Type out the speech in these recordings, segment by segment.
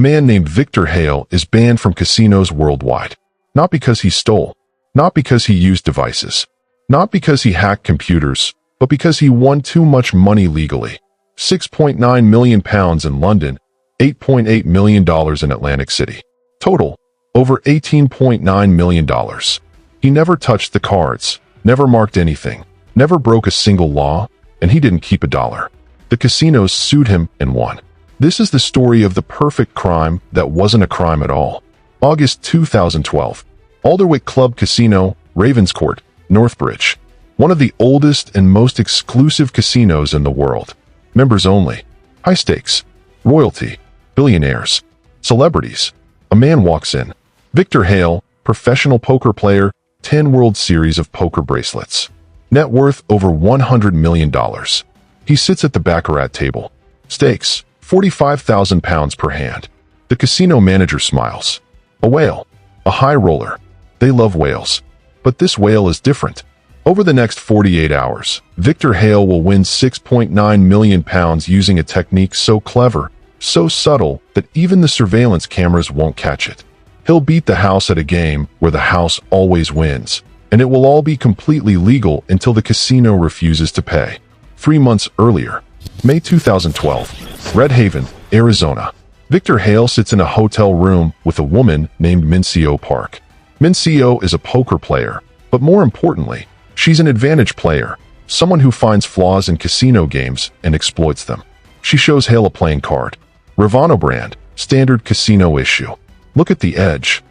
man named Victor Hale is banned from casinos worldwide. Not because he stole, not because he used devices, not because he hacked computers, but because he won too much money legally. £6.9 million in London, $8.8 million in Atlantic City. Total, over $18.9 million. He never touched the cards, never marked anything, never broke a single law, and he didn't keep a dollar. The casinos sued him and won. This is the story of the perfect crime that wasn't a crime at all. August 2012. Alderwick Club Casino, Ravenscourt, Northbridge. One of the oldest and most exclusive casinos in the world. Members only. High stakes. Royalty. Billionaires. Celebrities. A man walks in. Victor Hale, professional poker player, 10 World Series of poker bracelets. Net worth over $100 million. He sits at the baccarat table. Stakes, £45,000 per hand. The casino manager smiles. A whale. A high roller. They love whales. But this whale is different. Over the next 48 hours, Victor Hale will win £6.9 million using a technique so clever, so subtle, that even the surveillance cameras won't catch it. He'll beat the house at a game where the house always wins, and it will all be completely legal until the casino refuses to pay. 3 months earlier, May 2012, Red Haven, Arizona. Victor Hale sits in a hotel room with a woman named Mincio Park. Mincio is a poker player, but more importantly, she's an advantage player, someone who finds flaws in casino games and exploits them. She shows Hale a playing card. Ravano brand, standard casino issue. Look at the edge.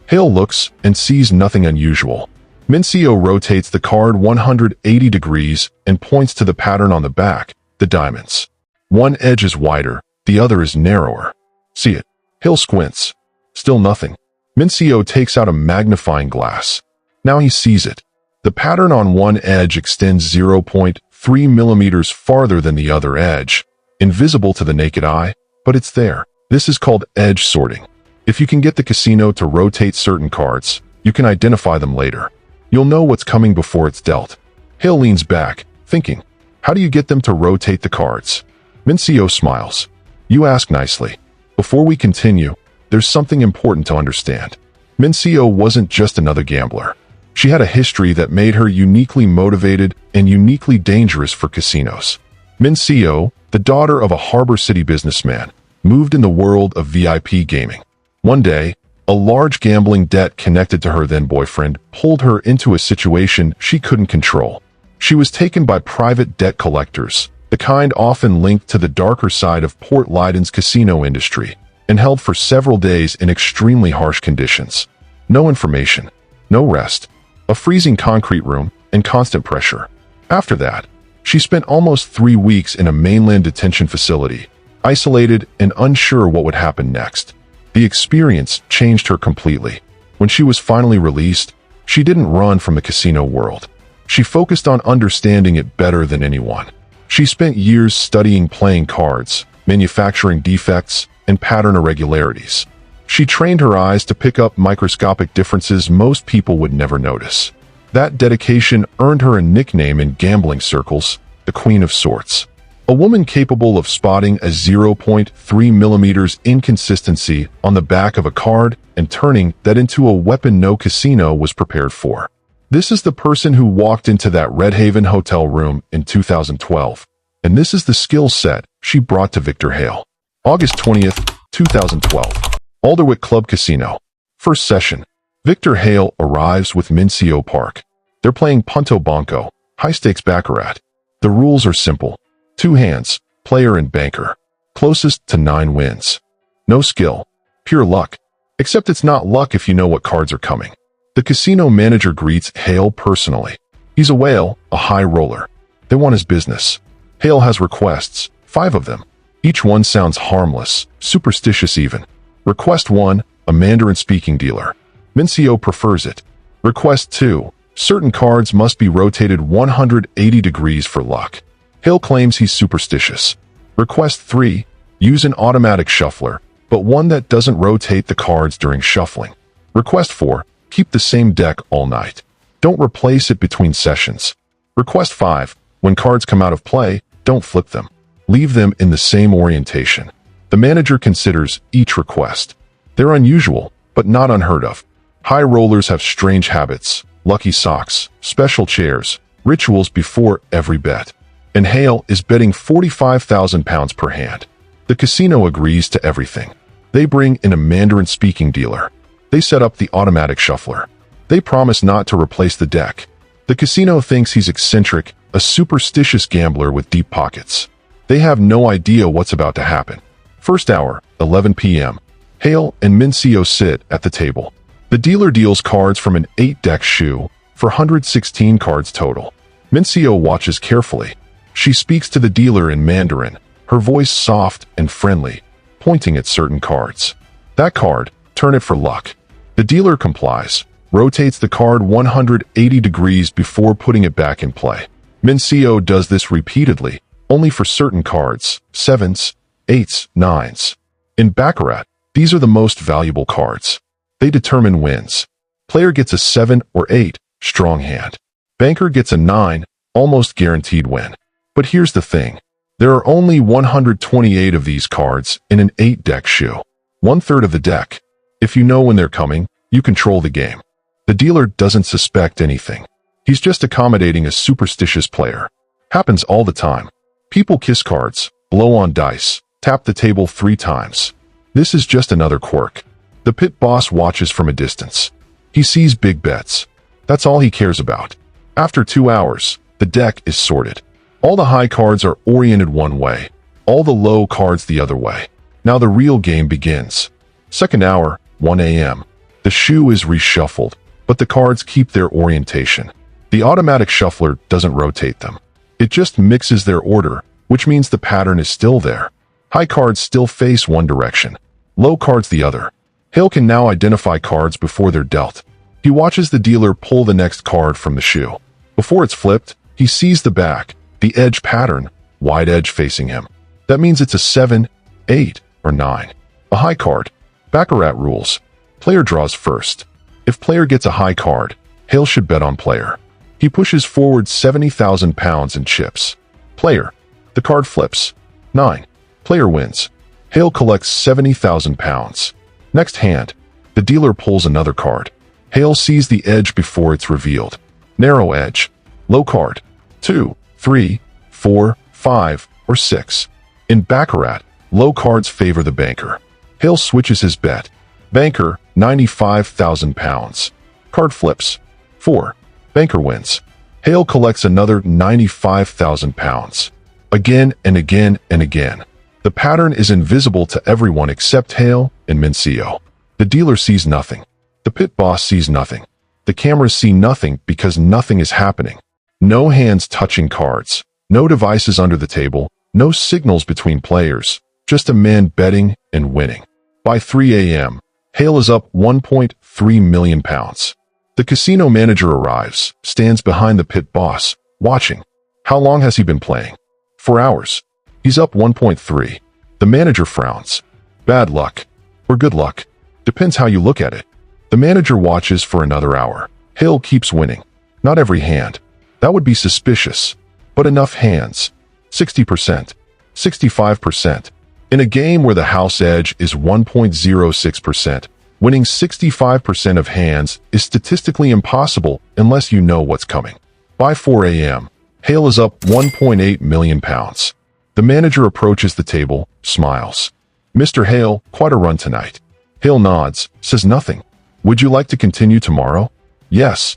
Hale looks and sees nothing unusual. Mincio rotates the card 180 degrees and points to the pattern on the back, the diamonds. One edge is wider, the other is narrower. See it? Hale squints. Still nothing. Mincio takes out a magnifying glass. Now he sees it. The pattern on one edge extends 0.3 millimeters farther than the other edge. Invisible to the naked eye, but it's there. This is called edge sorting. If you can get the casino to rotate certain cards, you can identify them later. You'll know what's coming before it's dealt. Hale leans back, thinking, how do you get them to rotate the cards? Mincio smiles. You ask nicely. Before we continue, there's something important to understand. Mincio wasn't just another gambler. She had a history that made her uniquely motivated and uniquely dangerous for casinos. Mincio, the daughter of a Harbor City businessman, moved in the world of VIP gaming. One day, a large gambling debt connected to her then-boyfriend pulled her into a situation she couldn't control. She was taken by private debt collectors, the kind often linked to the darker side of Port Leiden's casino industry, and held for several days in extremely harsh conditions. No information, no rest, a freezing concrete room, and constant pressure. After that, she spent almost 3 weeks in a mainland detention facility, isolated and unsure what would happen next. The experience changed her completely. When she was finally released, she didn't run from the casino world. She focused on understanding it better than anyone. She spent years studying playing cards, manufacturing defects, and pattern irregularities. She trained her eyes to pick up microscopic differences most people would never notice. That dedication earned her a nickname in gambling circles, the Queen of Sorts. A woman capable of spotting a 0.3 millimeters inconsistency on the back of a card and turning that into a weapon no casino was prepared for. This is the person who walked into that Red Haven hotel room in 2012, and this is the skill set she brought to Victor Hale. August 20th, 2012. Alderwick Club Casino. First session. Victor Hale arrives with Mincio Park. They're playing Punto Banco, high-stakes baccarat. The rules are simple. 2 hands, player and banker. Closest to 9 wins. No skill. Pure luck. Except it's not luck if you know what cards are coming. The casino manager greets Hale personally. He's a whale, a high roller. They want his business. Hale has requests, 5 of them. Each one sounds harmless, superstitious even. Request 1, a Mandarin-speaking dealer. Mincio prefers it. Request 2, certain cards must be rotated 180 degrees for luck. Hale claims he's superstitious. Request 3, use an automatic shuffler, but one that doesn't rotate the cards during shuffling. Request 4, keep the same deck all night. Don't replace it between sessions. Request 5, when cards come out of play, don't flip them. Leave them in the same orientation. The manager considers each request. They're unusual, but not unheard of. High rollers have strange habits, lucky socks, special chairs, rituals before every bet. And Hale is betting £45,000 per hand. The casino agrees to everything. They bring in a Mandarin-speaking dealer. They set up the automatic shuffler. They promise not to replace the deck. The casino thinks he's eccentric, a superstitious gambler with deep pockets. They have no idea what's about to happen. First hour, 11 p.m. Hale and Mincio sit at the table. The dealer deals cards from an 8-deck shoe for 116 cards total. Mincio watches carefully. She speaks to the dealer in Mandarin, her voice soft and friendly, pointing at certain cards. That card, turn it for luck. The dealer complies, rotates the card 180 degrees before putting it back in play. Mincio does this repeatedly, only for certain cards, 7s, 8s, 9s. In Baccarat, these are the most valuable cards. They determine wins. Player gets a 7 or 8, strong hand. Banker gets a 9, almost guaranteed win. But here's the thing. There are only 128 of these cards in an 8-deck shoe. 1/3 of the deck. If you know when they're coming, you control the game. The dealer doesn't suspect anything. He's just accommodating a superstitious player. Happens all the time. People kiss cards, blow on dice, tap the table 3 times. This is just another quirk. The pit boss watches from a distance. He sees big bets. That's all he cares about. After 2 hours, the deck is sorted. All the high cards are oriented one way, all the low cards the other way. Now the real game begins. Second hour, 1 a.m. The shoe is reshuffled, but the cards keep their orientation. The automatic shuffler doesn't rotate them. It just mixes their order, which means the pattern is still there. High cards still face one direction, low cards the other. Hale can now identify cards before they're dealt. He watches the dealer pull the next card from the shoe. Before it's flipped, he sees the back, the edge pattern, wide edge facing him. That means it's a 7, 8, or 9. A high card. Baccarat rules. Player draws first. If player gets a high card, Hale should bet on player. He pushes forward £70,000 in chips. Player. The card flips. 9. Player wins. Hale collects £70,000. Next hand. The dealer pulls another card. Hale sees the edge before it's revealed. Narrow edge. Low card. 2, 3, 4, 5, or 6. In Baccarat, low cards favor the banker. Hale switches his bet. Banker, £95,000. Card flips. 4. Banker wins. Hale collects another £95,000. Again and again and again. The pattern is invisible to everyone except Hale and Mincio. The dealer sees nothing. The pit boss sees nothing. The cameras see nothing because nothing is happening. No hands touching cards. No devices under the table. No signals between players. Just a man betting and winning. By 3 a.m., Hale is up £1.3 million. The casino manager arrives, stands behind the pit boss, watching. How long has he been playing? 4 hours. He's up 1.3. The manager frowns. Bad luck. Or good luck. Depends how you look at it. The manager watches for another hour. Hale keeps winning. Not every hand. That would be suspicious. But enough hands. 60%. 65%. In a game where the house edge is 1.06%, winning 65% of hands is statistically impossible unless you know what's coming. By 4 a.m., Hale is up £1.8 million. The manager approaches the table, smiles. Mr. Hale, quite a run tonight. Hale nods, says nothing. Would you like to continue tomorrow? Yes.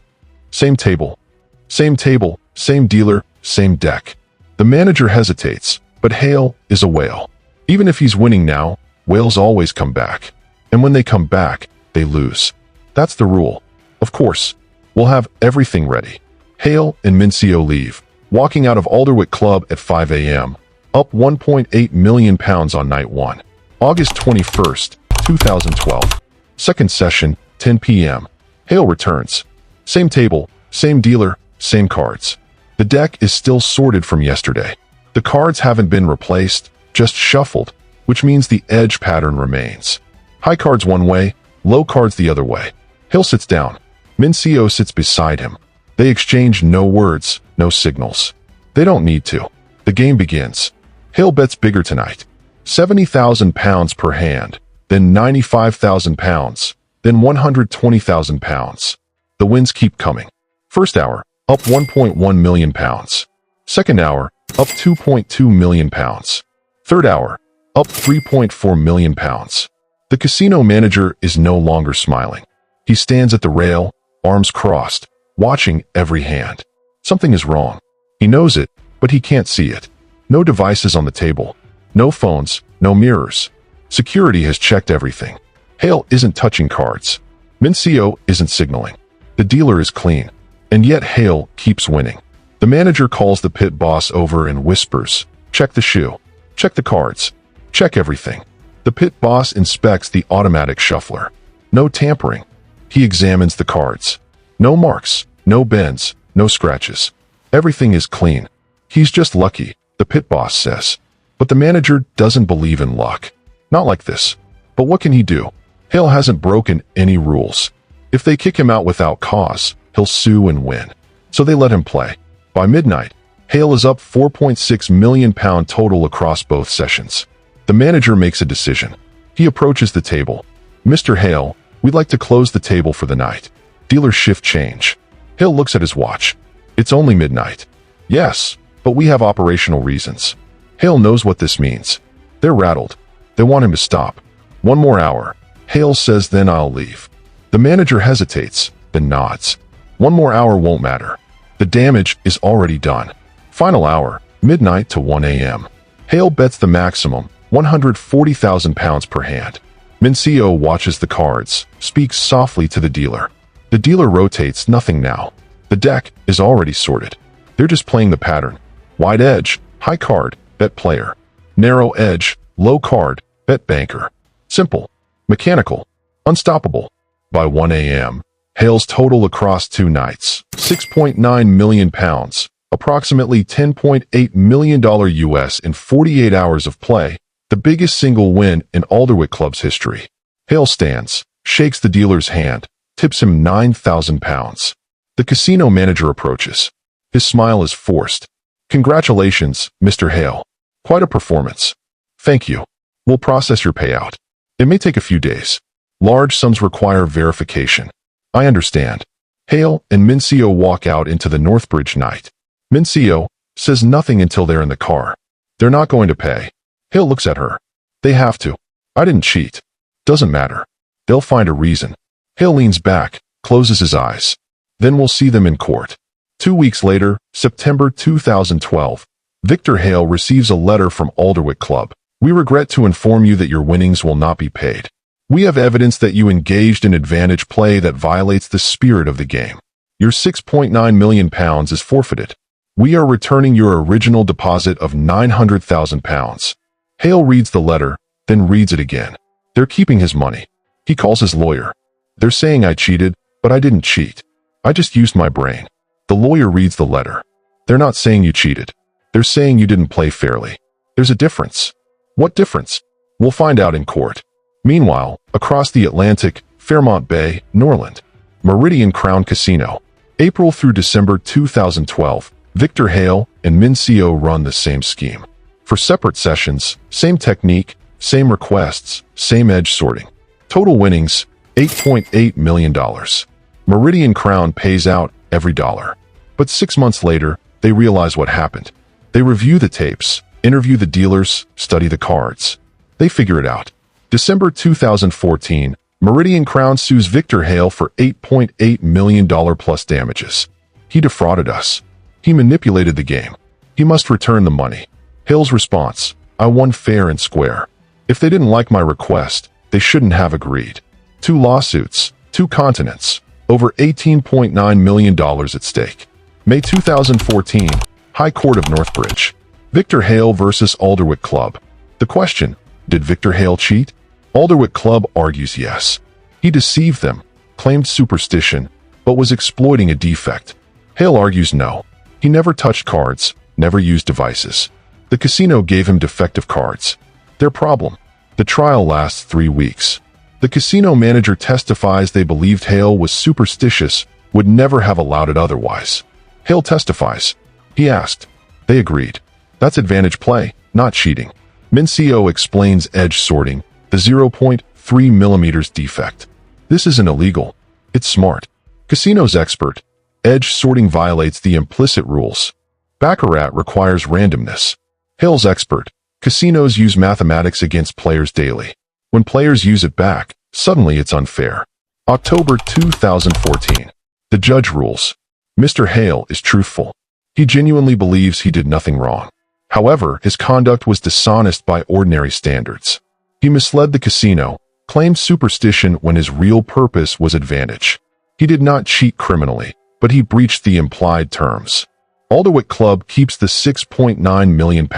Same table. Same table, same dealer, same deck. The manager hesitates, but Hale is a whale. Even if he's winning now, whales always come back. And when they come back, they lose. That's the rule. Of course, we'll have everything ready. Hale and Mincio leave, walking out of Alderwick Club at 5 a.m., up £1.8 million on night 1. August 21st, 2012. Second session, 10 p.m. Hale returns. Same table, same dealer, same cards. The deck is still sorted from yesterday. The cards haven't been replaced, just shuffled, which means the edge pattern remains. High cards one way, low cards the other way. Hale sits down. Mincio sits beside him. They exchange no words, no signals. They don't need to. The game begins. Hale bets bigger tonight. £70,000 per hand, then £95,000, then £120,000. The wins keep coming. First hour, up £1.1 million. Second hour, up £2.2 million. Third hour, up £3.4 million. The casino manager is no longer smiling. He stands at the rail, arms crossed, watching every hand. Something is wrong. He knows it, but he can't see it. No devices on the table. No phones, no mirrors. Security has checked everything. Hale isn't touching cards. Mincio isn't signaling. The dealer is clean. And yet Hale keeps winning. The manager calls the pit boss over and whispers, "Check the shoe. Check the cards. Check everything." The pit boss inspects the automatic shuffler. No tampering. He examines the cards. No marks, no bends, no scratches. Everything is clean. He's just lucky, the pit boss says. But the manager doesn't believe in luck. Not like this. But what can he do? Hale hasn't broken any rules. If they kick him out without cause, he'll sue and win. So they let him play. By midnight, Hale is up £4.6 million total across both sessions. The manager makes a decision. He approaches the table. "Mr. Hale, we'd like to close the table for the night. Dealer's shift change." Hale looks at his watch. "It's only midnight." "Yes, but we have operational reasons." Hale knows what this means. They're rattled. They want him to stop. "One more hour," Hale says, "then I'll leave." The manager hesitates, then nods. "One more hour won't matter. The damage is already done." Final hour, midnight to 1 a.m. Hale bets the maximum, £140,000 per hand. Mincio watches the cards, speaks softly to the dealer. The dealer rotates nothing now. The deck is already sorted. They're just playing the pattern. Wide edge, high card, bet player. Narrow edge, low card, bet banker. Simple, mechanical, unstoppable. By 1 a.m., Hale's total across 2 nights, £6.9 million, approximately $10.8 million US in 48 hours of play, the biggest single win in Alderwick Club's history. Hale stands, shakes the dealer's hand, tips him £9,000. The casino manager approaches. His smile is forced. "Congratulations, Mr. Hale. Quite a performance." "Thank you. We'll process your payout. It may take a few days. Large sums require verification." "I understand." Hale and Mincio walk out into the Northbridge night. Mincio says nothing until they're in the car. They're not going to pay. Hale looks at her. "They have to. I didn't cheat." "Doesn't matter. They'll find a reason." Hale leans back, closes his eyes. "Then we'll see them in court." 2 weeks later, September 2012, Victor Hale receives a letter from Alderwick Club. "We regret to inform you that your winnings will not be paid. We have evidence that you engaged in advantage play that violates the spirit of the game. Your £6.9 million is forfeited. We are returning your original deposit of £900,000. Hale reads the letter, then reads it again. They're keeping his money. He calls his lawyer. "They're saying I cheated, but I didn't cheat. I just used my brain." The lawyer reads the letter. "They're not saying you cheated. They're saying you didn't play fairly. There's a difference." "What difference?" "We'll find out in court." Meanwhile, across the Atlantic, Fairmont Bay, Norland, Meridian Crown Casino. April through December 2012, Victor Hale and Mincio run the same scheme. For separate sessions, same technique, same requests, same edge sorting. Total winnings, $8.8 million. Meridian Crown pays out every dollar. But 6 months later, they realize what happened. They review the tapes, interview the dealers, study the cards. They figure it out. December 2014, Meridian Crown sues Victor Hale for $8.8 million plus damages. "He defrauded us. He manipulated the game. He must return the money." Hale's response: "I won fair and square. If they didn't like my request, they shouldn't have agreed." 2 lawsuits, 2 continents, over $18.9 million at stake. May 2014, High Court of Northbridge. Victor Hale versus Alderwick Club. The question: did Victor Hale cheat? Alderwick Club argues yes. He deceived them, claimed superstition, but was exploiting a defect. Hale argues no. He never touched cards, never used devices. The casino gave him defective cards. Their problem: the trial lasts 3 weeks. The casino manager testifies they believed Hale was superstitious, would never have allowed it otherwise. Hale testifies. He asked. They agreed. That's advantage play, not cheating. Mincio explains edge sorting, the 0.3 mm defect. This isn't illegal. It's smart. Casino's expert. Edge sorting violates the implicit rules. Baccarat requires randomness. Hale's expert. Casinos use mathematics against players daily. When players use it back, suddenly it's unfair. October 2014. The judge rules. Mr. Hale is truthful. He genuinely believes he did nothing wrong. However, his conduct was dishonest by ordinary standards. He misled the casino, claimed superstition when his real purpose was advantage. He did not cheat criminally, but he breached the implied terms. Alderwick Club keeps the £6.9 million.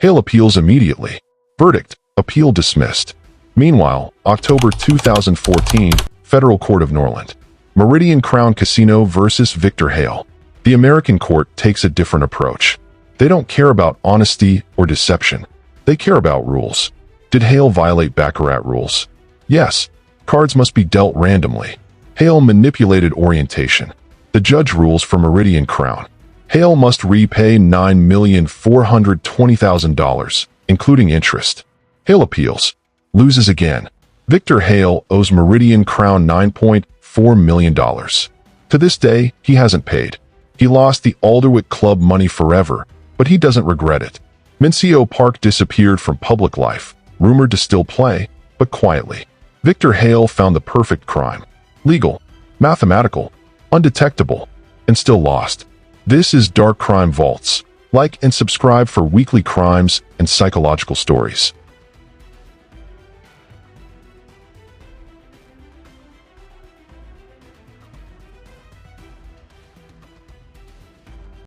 Hale appeals immediately. Verdict: appeal dismissed. Meanwhile, October 2014, Federal Court of Norland. Meridian Crown Casino versus Victor Hale. The American court takes a different approach. They don't care about honesty or deception. They care about rules. Did Hale violate Baccarat rules? Yes. Cards must be dealt randomly. Hale manipulated orientation. The judge rules for Meridian Crown. Hale must repay $9,420,000, including interest. Hale appeals. Loses again. Victor Hale owes Meridian Crown $9.4 million. To this day, he hasn't paid. He lost the Alderwick Club money forever, but he doesn't regret it. Mincio Park disappeared from public life, rumored to still play, but quietly. Victor Hale found the perfect crime. Legal, mathematical, undetectable, and still lost. This is Dark Crime Vaults. Like and subscribe for weekly crimes and psychological stories.